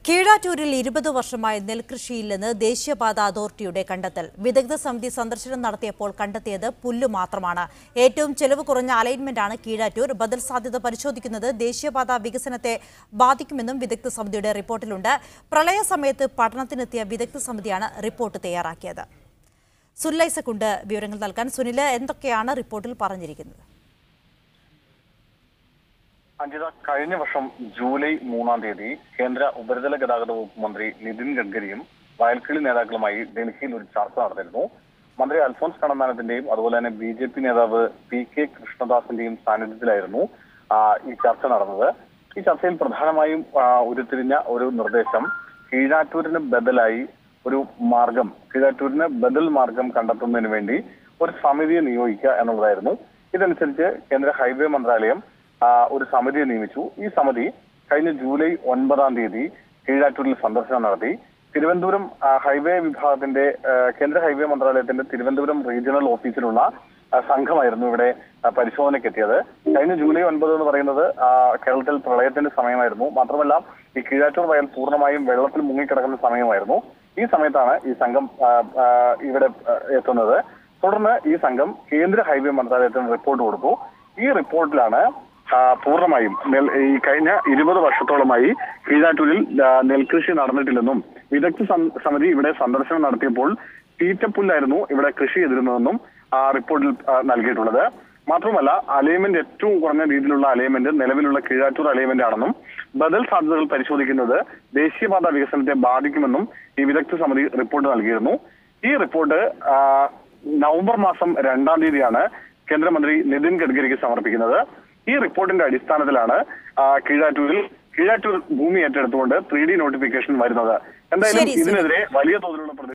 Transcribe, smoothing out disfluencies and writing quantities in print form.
കീഴാറ്റൂരിൽ 20 വർഷമായി നെൽകൃഷിയില്ലെന്ന് ദേശീയപാത അതോറിറ്റിയുടെ കണ്ടെത്തൽ. വിദഗ്ധ സമിതി സന്ദർശനം നടത്തിയപ്പോൾ കണ്ടെത്തിയത് പുല്ല് മാത്രമാണ്. ഏറ്റവും ചെലവ് കുറഞ്ഞ അലൈൻമെന്റാണ് കീഴാറ്റൂർ. ബദൽ സാധ്യത പരിശോധിക്കുന്നത് ദേശീയപാത വികസനത്തെ ബാധിക്കുമെന്നും വിദഗ്ധ സമിതിയുടെ റിപ്പോർട്ടിലുണ്ട്. പ്രളയ സമയത്ത് പഠനത്തിനെത്തിയ വിദഗ്ധ സമിതിയാണ് റിപ്പോർട്ട് തയ്യാറാക്കിയത്. സുനിലൈസക്കുണ്ട് വിവരങ്ങൾ നൽകാൻ. സുനില്, എന്തൊക്കെയാണ് റിപ്പോർട്ടിൽ പറഞ്ഞിരിക്കുന്നത്? അഞ്ജിത, കഴിഞ്ഞ വർഷം ജൂലൈ 3-ാം തീയതി കേന്ദ്ര ഉപരിതല ഗതാഗത വകുപ്പ് മന്ത്രി നിതിൻ ഗഡ്കരിയും വയൽക്കിളി നേതാക്കളുമായി ഡൽഹിയിൽ ഒരു ചർച്ച നടന്നിരുന്നു. മന്ത്രി അൽഫോൺസ് കണ്ണന്താനത്തിന്റെയും അതുപോലെ തന്നെ BJP നേതാവ് PK കൃഷ്ണദാസിന്റെയും സാന്നിധ്യത്തിലായിരുന്നു ഈ ചർച്ച നടന്നത്. ഈ ചർച്ചയിൽ പ്രധാനമായും ഉരുത്തിരിഞ്ഞ ഒരു നിർദ്ദേശം കീഴാറ്റൂരിന് ബദലായി ഒരു മാർഗം, കീഴാറ്റൂരിന് ബദൽ മാർഗം കണ്ടെത്തുന്നതിന് വേണ്ടി ഒരു സമിതിയെ നിയോഗിക്കുക എന്നുള്ളതായിരുന്നു. ഇതനുസരിച്ച് കേന്ദ്ര ഹൈവേ മന്ത്രാലയം ഒരു സമിതിയെ നിയമിച്ചു. ഈ സമിതി കഴിഞ്ഞ ജൂലൈ 9-ാം തീയതി കീഴാറ്റൂരിൽ സന്ദർശനം നടത്തി. തിരുവനന്തപുരം ഹൈവേ വിഭാഗത്തിന്റെ കേന്ദ്ര ഹൈവേ മന്ത്രാലയത്തിന്റെ തിരുവനന്തപുരം റീജിയണൽ ഓഫീസിലുള്ള സംഘമായിരുന്നു ഇവിടെ പരിശോധനയ്ക്കെത്തിയത്. കഴിഞ്ഞ ജൂലൈ 9 എന്ന് പറയുന്നത് കേരളത്തിൽ പ്രളയത്തിന്റെ സമയമായിരുന്നു. മാത്രമല്ല, ഈ കീഴാറ്റൂർ വയൽ പൂർണ്ണമായും വെള്ളത്തിൽ മുങ്ങിക്കിടക്കുന്ന സമയമായിരുന്നു. ഈ സമയത്താണ് ഈ സംഘം ഇവിടെ എത്തുന്നത്. തുടർന്ന് ഈ സംഘം കേന്ദ്ര ഹൈവേ മന്ത്രാലയത്തിന് റിപ്പോർട്ട് കൊടുത്തു. ഈ റിപ്പോർട്ടിലാണ് പൂർണ്ണമായും ഈ കഴിഞ്ഞ 20 വർഷത്തോളമായി കീഴാറ്റൂരിൽ നെൽകൃഷി നടന്നിട്ടില്ലെന്നും വിദഗ്ധ സമിതി ഇവിടെ സന്ദർശനം നടത്തിയപ്പോൾ തീറ്റപ്പുല്ലായിരുന്നു ഇവിടെ കൃഷി ചെയ്തിരുന്നതെന്നും റിപ്പോർട്ടിൽ നൽകിയിട്ടുള്ളത്. മാത്രമല്ല, അലൈൻമെന്റ് ഏറ്റവും കുറഞ്ഞ രീതിയിലുള്ള അലൈൻമെന്റ് നിലവിലുള്ള കീഴാറ്റൂർ അലൈൻമെന്റ് ആണെന്നും ബദൽ സാധ്യതകൾ പരിശോധിക്കുന്നത് ദേശീയപാത വികസനത്തെ ബാധിക്കുമെന്നും ഈ വിദഗ്ധ സമിതി റിപ്പോർട്ട് നൽകിയിരുന്നു. ഈ റിപ്പോർട്ട് നവംബർ മാസം 2-ാം തീയതിയാണ് കേന്ദ്രമന്ത്രി നിതിൻ ഗഡ്കരിക്ക് സമർപ്പിക്കുന്നത്. ഈ റിപ്പോർട്ടിന്റെ അടിസ്ഥാനത്തിലാണ് കീഴാറ്റൂർ ഭൂമി ഏറ്റെടുത്തുകൊണ്ട് 3D നോട്ടിഫിക്കേഷൻ വരുന്നത്. എന്തായാലും ഇതിനെതിരെ വലിയ തോതിലുള്ള